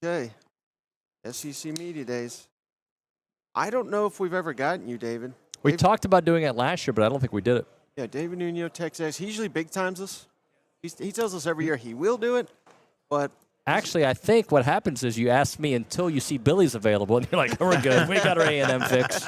Okay, SEC Media Days. I don't know if we've ever gotten you, David. We talked about doing it last year, but I don't think we did it. Yeah, David Nuno, TexAgs. He usually big times us. He tells us every year he will do it, but actually, I think what happens is you ask me until you see Billy's available, and you're like, "We're good. We got our A&M fix."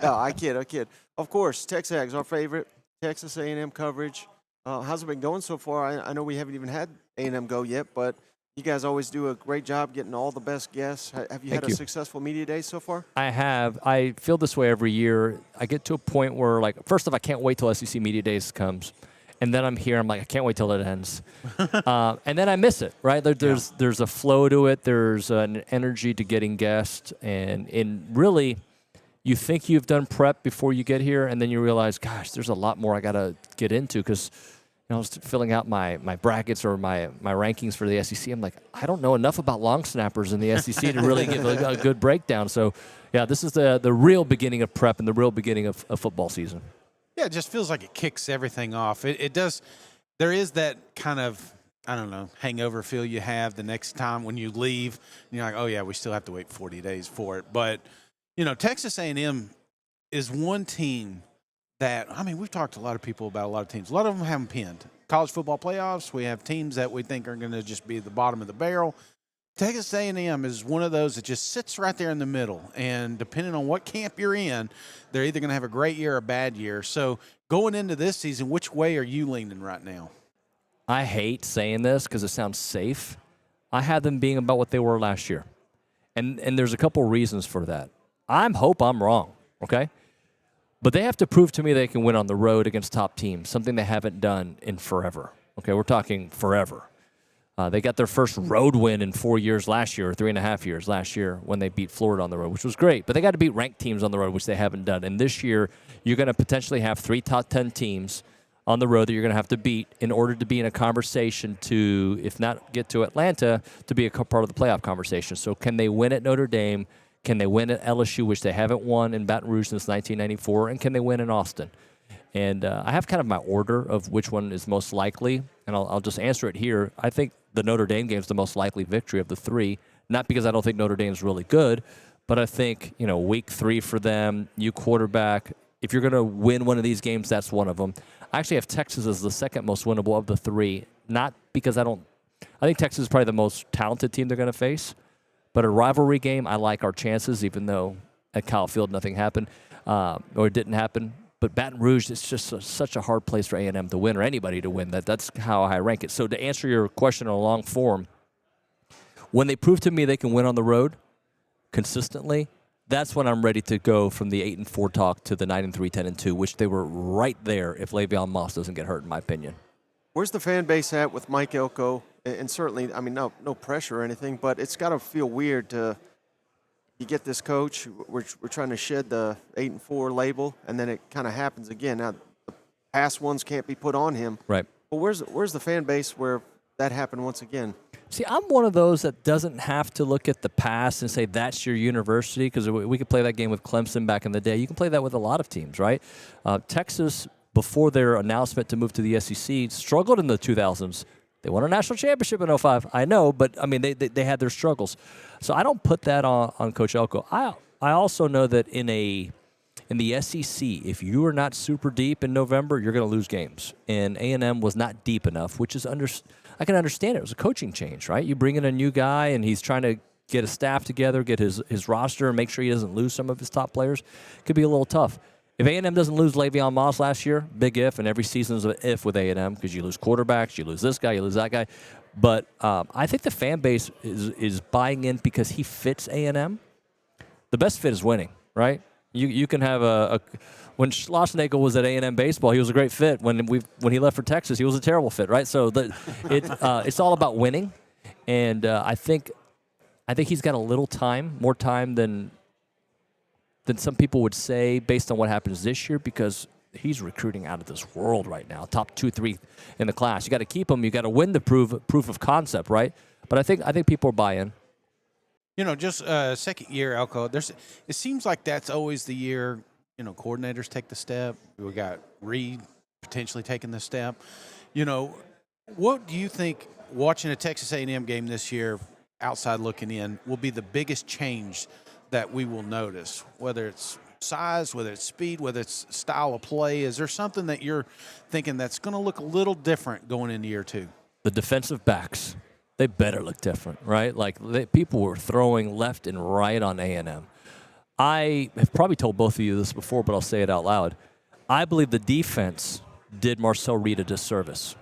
No, I kid. Of course, TexAgs, our favorite Texas A&M coverage. How's it been going so far? I know we haven't even had A&M go yet, but you guys always do a great job getting all the best guests. Have you had a successful media day so far? I have. I feel this way every year. I get to a point where, like, first off, I can't wait till SEC Media Days comes. And then I'm here. I'm like, I can't wait till it ends. And then I miss it, right? There's a flow to it. There's an energy to getting guests. And really, you think you've done prep before you get here, and then you realize, gosh, there's a lot more I got to get into because I was filling out my brackets or my rankings for the SEC. I'm like, I don't know enough about long snappers in the SEC to really give a good breakdown. So, yeah, this is the real beginning of prep and the real beginning of football season. Yeah, it just feels like it kicks everything off. It does. There is that kind of, I don't know, hangover feel you have the next time when you leave. And you're like, oh, yeah, we still have to wait 40 days for it. But, Texas A&M is one team that, we've talked to a lot of people about a lot of teams. A lot of them have them pinned. College football playoffs, we have teams that we think are going to just be at the bottom of the barrel. Texas A&M is one of those that just sits right there in the middle, and depending on what camp you're in, they're either going to have a great year or a bad year. So going into this season, which way are you leaning right now? I hate saying this because it sounds safe. I had them being about what they were last year, and there's a couple reasons for that. I hope I'm wrong, okay? But they have to prove to me they can win on the road against top teams, something they haven't done in forever. Okay, we're talking forever. They got their first road win in 4 years last year, or 3.5 years last year, when they beat Florida on the road, which was great. But they got to beat ranked teams on the road, which they haven't done. And this year, you're going to potentially have 3 top 10 teams on the road that you're going to have to beat in order to be in a conversation to, if not get to Atlanta, to be a part of the playoff conversation. So can they win at Notre Dame? Can they win at LSU, which they haven't won in Baton Rouge since 1994? And can they win in Austin? And I have kind of my order of which one is most likely, and I'll just answer it here. I think the Notre Dame game is the most likely victory of the 3, not because I don't think Notre Dame is really good, but I think, week 3 for them, you quarterback, if you're going to win one of these games, that's one of them. I actually have Texas as the second most winnable of the 3, not because I think Texas is probably the most talented team they're going to face, but a rivalry game, I like our chances, even though at Kyle Field nothing happened, or it didn't happen. But Baton Rouge is just such a hard place for A&M to win, or anybody to win. That's how I rank it. So to answer your question in a long form, when they prove to me they can win on the road consistently, that's when I'm ready to go from the 8-4 talk to the 9-3, 10-2, which they were right there if Le'Veon Moss doesn't get hurt, in my opinion. Where's the fan base at with Mike Elko? And certainly, no pressure or anything, but it's got to feel weird to – you get this coach, we're trying to shed the 8-4 label, and then it kind of happens again. Now, the past ones can't be put on him. Right. But where's the fan base where that happened once again? See, I'm one of those that doesn't have to look at the past and say that's your university, because we could play that game with Clemson back in the day. You can play that with a lot of teams, right? Texas, before their announcement to move to the SEC, struggled in the 2000s. They won a national championship in 2005. I know, but, they had their struggles. So I don't put that on Coach Elko. I also know that in the SEC, if you are not super deep in November, you're going to lose games. And A&M was not deep enough, which is I can understand it. It was a coaching change, right? You bring in a new guy, and he's trying to get a staff together, get his roster, and make sure he doesn't lose some of his top players. Could be a little tough. If A&M doesn't lose Le'Veon Moss last year, big if, and every season's an if with A&M, because you lose quarterbacks, you lose this guy, you lose that guy. But I think the fan base is buying in because he fits A&M. The best fit is winning, right? You can have when Schlossnagle was at A&M baseball, he was a great fit. When he left for Texas, he was a terrible fit, right? So it's all about winning, and I think he's got a little time, more time than some people would say based on what happens this year, because he's recruiting out of this world right now, top 2, 3 in the class. You got to keep him. You got to win the proof of concept, right? But I think people are buying. Just second year, Elko. It seems like that's always the year. Coordinators take the step. We got Reed potentially taking the step. What do you think? Watching a Texas A&M game this year, outside looking in, will be the biggest change that we will notice? Whether it's size, whether it's speed, whether it's style of play, is there something that you're thinking that's going to look a little different going into year 2? The defensive backs, they better look different, right? Like people were throwing left and right on A&M. I have probably told both of you this before, but I'll say it out loud. I believe the defense did Marcel Reed a disservice.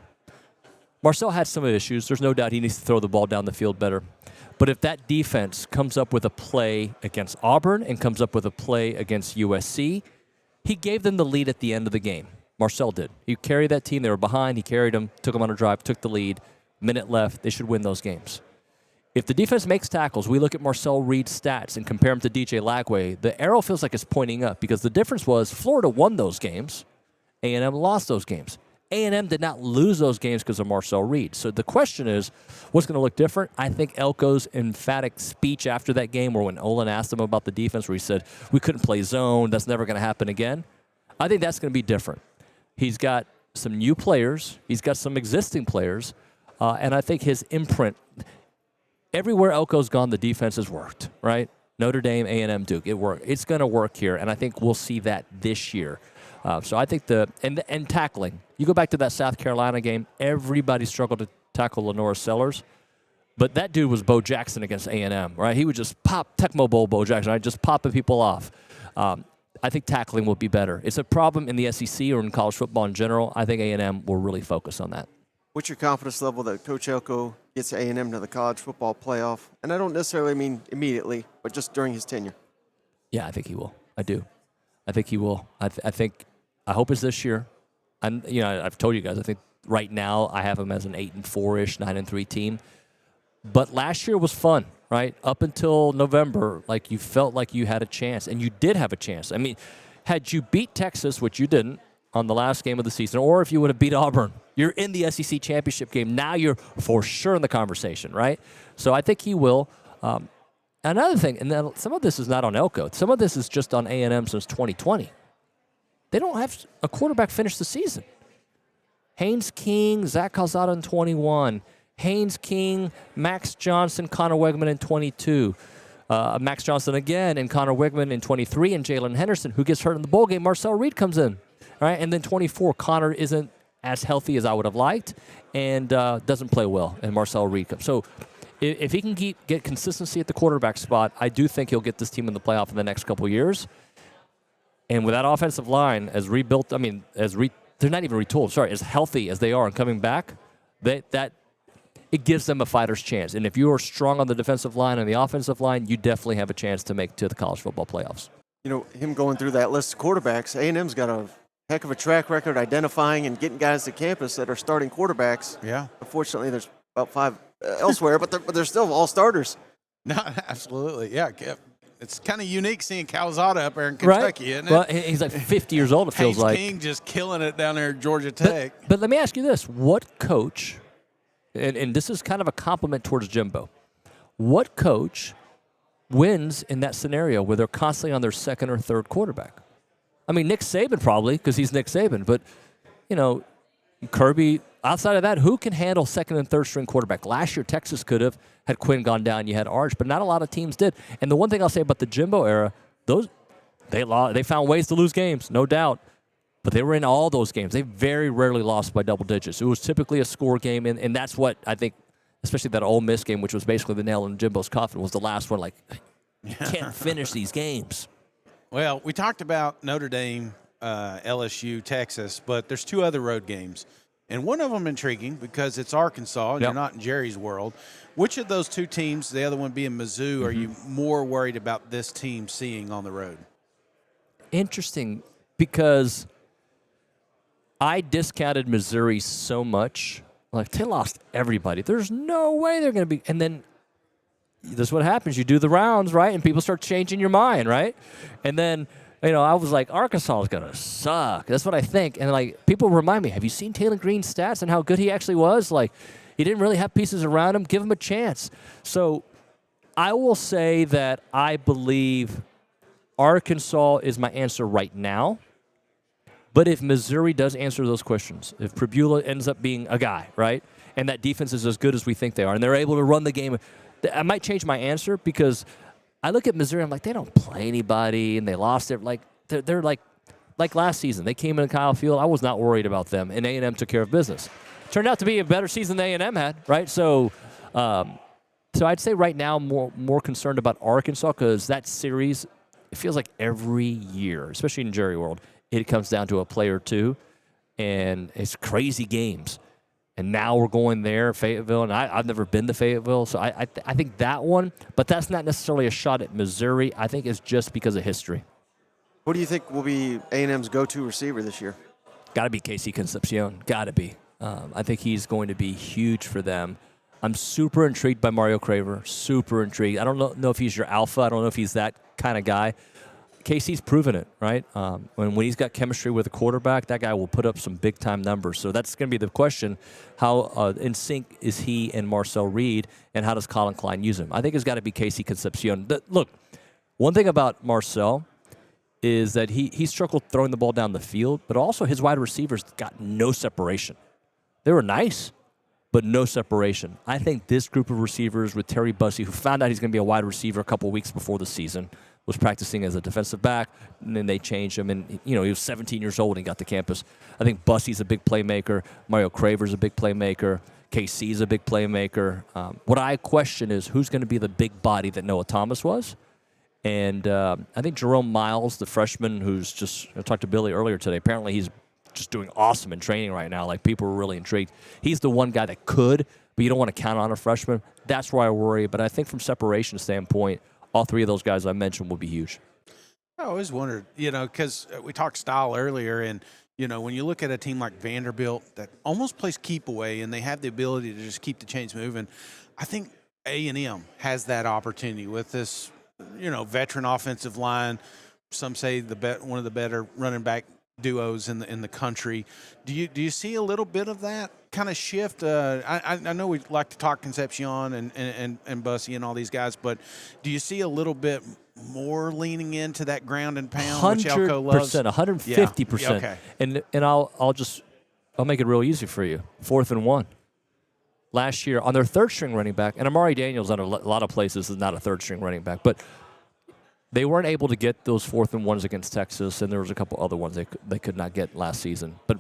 Marcel had some issues. There's no doubt he needs to throw the ball down the field better. But if that defense comes up with a play against Auburn and comes up with a play against USC, he gave them the lead at the end of the game. Marcel did. He carried that team. They were behind. He carried them, took them on a drive, took the lead. Minute left. They should win those games. If the defense makes tackles, we look at Marcel Reed's stats and compare him to DJ Lagway, the arrow feels like it's pointing up because the difference was Florida won those games. A&M lost those games. A&M did not lose those games because of Marcel Reed. So the question is, what's going to look different? I think Elko's emphatic speech after that game, or when Olin asked him about the defense, where he said, we couldn't play zone, that's never going to happen again. I think that's going to be different. He's got some new players. He's got some existing players. And I think his imprint, everywhere Elko's gone, the defense has worked, right? Notre Dame, A&M, Duke, it worked. It's going to work here, and I think we'll see that this year. So I think and tackling. You go back to that South Carolina game, everybody struggled to tackle Lenora Sellers. But that dude was Bo Jackson against A&M, right? He would just pop, Tecmo Bowl Bo Jackson, right? Just popping people off. I think tackling will be better. It's a problem in the SEC or in college football in general. I think A&M will really focus on that. What's your confidence level that Coach Elko gets A&M to the college football playoff? And I don't necessarily mean immediately, but just during his tenure. Yeah, I think he will. I do. I think he will. I hope it's this year. I've told you guys, I think right now I have him as an 8-4-ish, 9-3 team. But last year was fun, right? Up until November, like you felt like you had a chance, and you did have a chance. I mean, had you beat Texas, which you didn't, on the last game of the season, or if you would have beat Auburn, you're in the SEC championship game. Now you're for sure in the conversation, right? So I think he will. Another thing, and then some of this is not on Elko. Some of this is just on A&M since 2020. They don't have a quarterback finish the season. Haynes King, Zach Calzada in 21. Haynes King, Max Johnson, Connor Wegman in 22. Max Johnson again, and Connor Wegman in 23, and Jalen Henderson, who gets hurt in the bowl game. Marcel Reed comes in, right? And then 24, Connor isn't as healthy as I would have liked and doesn't play well, and Marcel Reed comes. So if he can get consistency at the quarterback spot, I do think he'll get this team in the playoff in the next couple of years. And with that offensive line, as rebuilt, they're not even retooled, sorry, as healthy as they are and coming back, that it gives them a fighter's chance. And if you are strong on the defensive line and the offensive line, you definitely have a chance to make to the college football playoffs. You know, him going through that list of quarterbacks, A&M's got a heck of a track record identifying and getting guys to campus that are starting quarterbacks. Yeah. Unfortunately, there's about 5 elsewhere, but they're still all starters. No, absolutely. Yeah. It's kind of unique seeing Calzada up there in Kentucky, right? isn't it? Well, he's like 50 years old, it feels Haynes like. King just killing it down there at Georgia Tech. But let me ask you this. What coach, and this is kind of a compliment towards Jimbo, what coach wins in that scenario where they're constantly on their second or third quarterback? I mean, Nick Saban probably, because he's Nick Saban. But, Kirby, outside of that, who can handle second and third string quarterback? Last year, Texas could have had Quinn gone down. You had Arch, but not a lot of teams did. And the one thing I'll say about the Jimbo era, they found ways to lose games, no doubt. But they were in all those games. They very rarely lost by double digits. It was typically a score game, and that's what I think, especially that Ole Miss game, which was basically the nail in Jimbo's coffin, was the last one. Like, you can't finish these games. Well, we talked about Notre Dame, LSU, Texas, but there's 2 other road games. And one of them intriguing because it's Arkansas, and you're not in Jerry's world. Which of those 2 teams, the other one being Mizzou, are you more worried about this team seeing on the road? Interesting, because I discounted Missouri so much. Like, they lost everybody. There's no way they're going to be. And then this is what happens. You do the rounds, right? And people start changing your mind, right? And then, I was like, Arkansas is going to suck. That's what I think. And, like, people remind me, have you seen Taylor Green's stats and how good he actually was? Like, he didn't really have pieces around him. Give him a chance. So I will say that I believe Arkansas is my answer right now. But if Missouri does answer those questions, if Pribula ends up being a guy, right, and that defense is as good as we think they are, and they're able to run the game, I might change my answer because I look at Missouri. I'm like, they don't play anybody, and they lost it. Like they're like last season. They came into Kyle Field. I was not worried about them, and A&M took care of business. Turned out to be a better season than A&M had, right? So I'd say right now more concerned about Arkansas because that series, it feels like every year, especially in Jerry World, it comes down to a play or two, and it's crazy games. And now we're going there, Fayetteville, and I've never been to Fayetteville, so I think that one, but that's not necessarily a shot at Missouri. I think it's just because of history. Who do you think will be A&M's go-to receiver this year? Got to be Casey Concepcion. Got to be. I think he's going to be huge for them. I'm super intrigued by Mario Craver. Super intrigued. I don't know if he's your alpha. I don't know if he's that kind of guy. Casey's proven it, right? When he's got chemistry with a quarterback, that guy will put up some big-time numbers. So that's going to be the question. How in sync is he and Marcel Reed, and how does Colin Klein use him? I think it's got to be Casey Concepcion. Look, one thing about Marcel is that he struggled throwing the ball down the field, but also his wide receivers got no separation. They were nice, but no separation. I think this group of receivers with Terry Bussey, who found out he's going to be a wide receiver a couple weeks before the season, was practicing as a defensive back, and then they changed him. And, he was 17 years old when he got to campus. I think Bussey's a big playmaker. Mario Craver's a big playmaker. KC's a big playmaker. What I question is who's going to be the big body that Noah Thomas was. And I think Jerome Miles, the freshman who's I talked to Billy earlier today, apparently he's just doing awesome in training right now. Like, people are really intrigued. He's the one guy that could, but you don't want to count on a freshman. That's where I worry. But I think from separation standpoint, all three of those guys I mentioned will be huge. I always wondered, because we talked style earlier, and, when you look at a team like Vanderbilt that almost plays keep away and they have the ability to just keep the chains moving, I think A&M has that opportunity with this, veteran offensive line. Some say one of the better running back duos in the country. Do you see a little bit of that kind of shift? I know we like to talk Concepcion and Bussey and all these guys, but do you see a little bit more leaning into that ground and pound, which Elko loves? 150%. Yeah, okay. And I'll make it real easy for you. 4th and 1. Last year on their third-string running back, and Amari Daniels on a lot of places is not a third-string running back, but they weren't able to get those 4th and 1s against Texas, and there was a couple other ones they could not get last season. But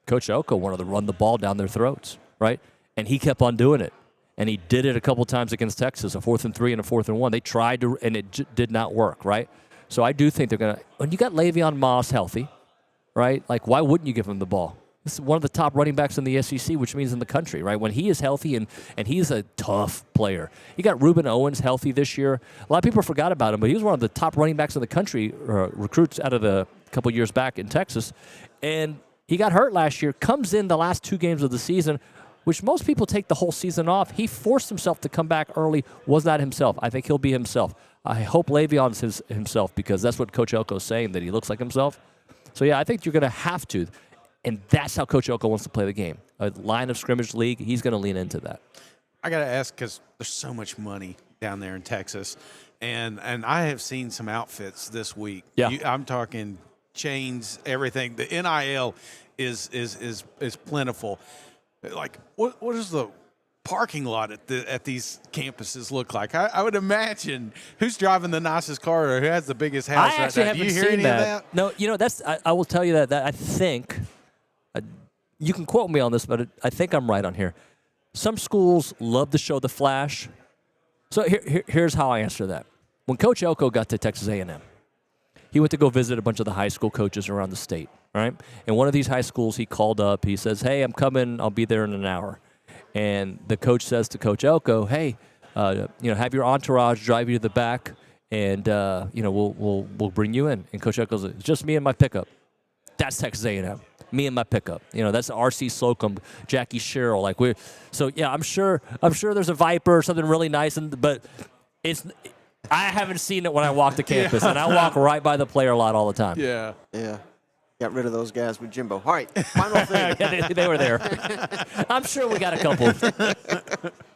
Coach Elko wanted to run the ball down their throats, right? And he kept on doing it. And he did it a couple times against Texas, a 4th and 3 and a 4th and 1. They tried to, and it did not work, right? So I do think they're going to – when you got Le'Veon Moss healthy, right, like, why wouldn't you give him the ball? This is one of the top running backs in the SEC, which means in the country, right? When he is healthy, and he's a tough player. You got Reuben Owens healthy this year. A lot of people forgot about him, but he was one of the top running backs in the country, recruits out of the couple years back in Texas. And he got hurt last year, comes in the last 2 games of the season, which most people take the whole season off. He forced himself to come back early, was not himself. I think he'll be himself. I hope Le'Veon's himself, because that's what Coach Elko is saying, that he looks like himself. So, yeah, I think you're going to have to. And that's how Coach Elko wants to play the game. A line of scrimmage league, he's going to lean into that. I got to ask, because there's so much money down there in Texas, and I have seen some outfits this week. Yeah. I'm talking chains, everything. The NIL is plentiful. Like, what does the parking lot at these campuses look like? I would imagine who's driving the nicest car or who has the biggest house I right actually now. haven't Do you hear seen any that. of that? No, that's I will tell you that I think you can quote me on this, but I think I'm right on here. Some schools love to show the flash. So here's how I answer that. When Coach Elko got to Texas A&M, he went to go visit a bunch of the high school coaches around the state, right? And one of these high schools, he called up. He says, "Hey, I'm coming. I'll be there in an hour." And the coach says to Coach Elko, "Hey, have your entourage drive you to the back, and we'll bring you in." And Coach Elko says, "It's just me and my pickup." That's Texas A&M. Me and my pickup. That's R.C. Slocum, Jackie Sherrill. I'm sure there's a Viper or something really nice, but I haven't seen it when I walk to campus, and I walk right by the player lot all the time. Yeah. Yeah. Got rid of those guys with Jimbo. All right, final thing. Yeah, they were there. I'm sure we got a couple.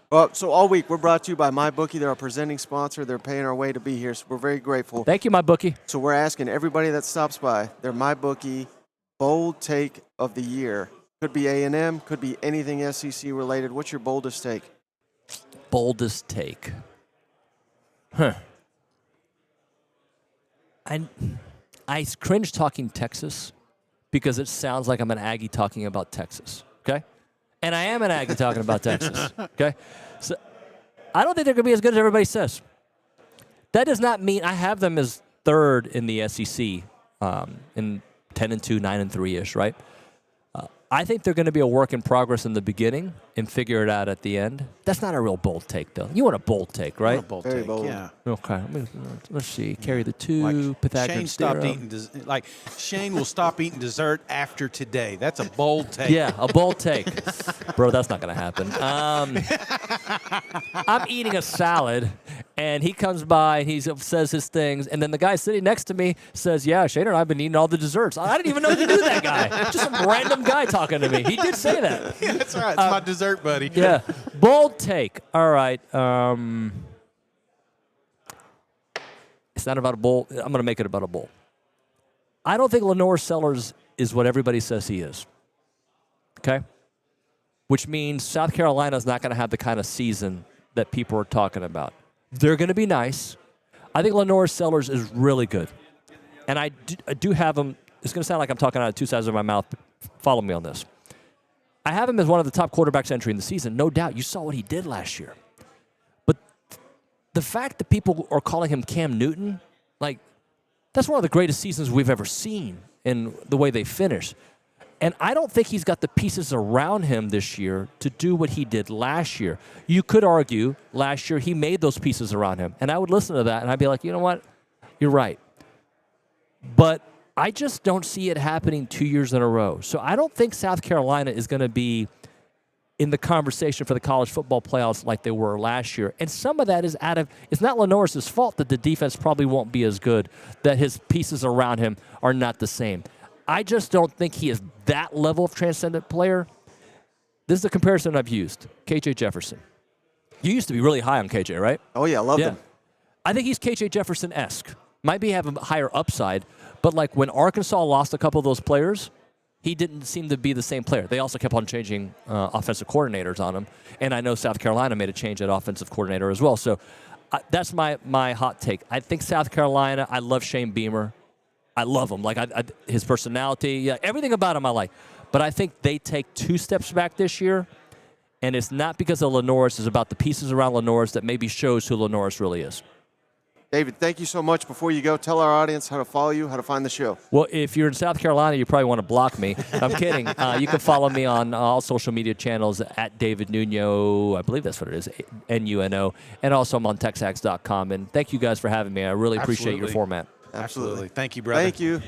Well, so all week we're brought to you by MyBookie. They're our presenting sponsor. They're paying our way to be here, so we're very grateful. Thank you, MyBookie. So we're asking everybody that stops by their MyBookie bold take of the year. Could be A&M, could be anything SEC related. What's your boldest take? Boldest take. Huh. I cringe talking Texas because it sounds like I'm an Aggie talking about Texas, okay? And I am an Aggie talking about Texas, okay? So I don't think they're going to be as good as everybody says. That does not mean I have them as third in the SEC in 10-2, 9-3-ish, right? I think they're going to be a work in progress in the beginning and figure it out at the end. That's not a real bold take, though. You want a bold take, right? A bold Very take, bold. yeah. Okay. Let's see. Carry the two. Like Pythagorean Shane stopped theorem. eating. Shane will stop eating dessert after today. That's a bold take. Yeah, a bold take. Bro, that's not going to happen. I'm eating a salad, and he comes by, and he says his things, and then the guy sitting next to me says, yeah, Shane and I have been eating all the desserts. I didn't even know you knew that guy. Just some random guy talking to me. He did say that. Yeah, that's right. It's my dessert buddy. Yeah. Bold take. All right. It's not about a bowl. I'm going to make it about a bowl. I don't think Lenore Sellers is what everybody says he is. Okay? Which means South Carolina is not going to have the kind of season that people are talking about. They're going to be nice. I think Lenore Sellers is really good. And I do have him. It's going to sound like I'm talking out of two sides of my mouth, but follow me on this. I have him as one of the top quarterbacks entering the season. No doubt. You saw what he did last year. But the fact that people are calling him Cam Newton, like, that's one of the greatest seasons we've ever seen in the way they finish. And I don't think he's got the pieces around him this year to do what he did last year. You could argue last year he made those pieces around him. And I would listen to that, and I'd be like, you know what? You're right. But I just don't see it happening 2 years in a row. So I don't think South Carolina is going to be in the conversation for the college football playoffs like they were last year. And some of that is it's not Lenore's fault that the defense probably won't be as good, that his pieces around him are not the same. I just don't think he is that level of transcendent player. This is the comparison I've used. KJ Jefferson. You used to be really high on KJ, right? Oh, yeah, I loved him. I think he's KJ Jefferson-esque. Might be have a higher upside, but like when Arkansas lost a couple of those players, he didn't seem to be the same player. They also kept on changing offensive coordinators on him, and I know South Carolina made a change at offensive coordinator as well. So that's my hot take. I think South Carolina. I love Shane Beamer. I love him. Like his personality, everything about him I like. But I think they take 2 steps back this year, and it's not because of Lenore's. It's about the pieces around Lenore's that maybe shows who Lenore's really is. David, thank you so much. Before you go, tell our audience how to follow you, how to find the show. Well, if you're in South Carolina, you probably want to block me. I'm kidding. You can follow me on all social media channels at David Nuno. I believe that's what it is, Nuno. And also I'm on TexAgs.com. And thank you guys for having me. I really appreciate your format. Absolutely. Thank you, brother. Thank you.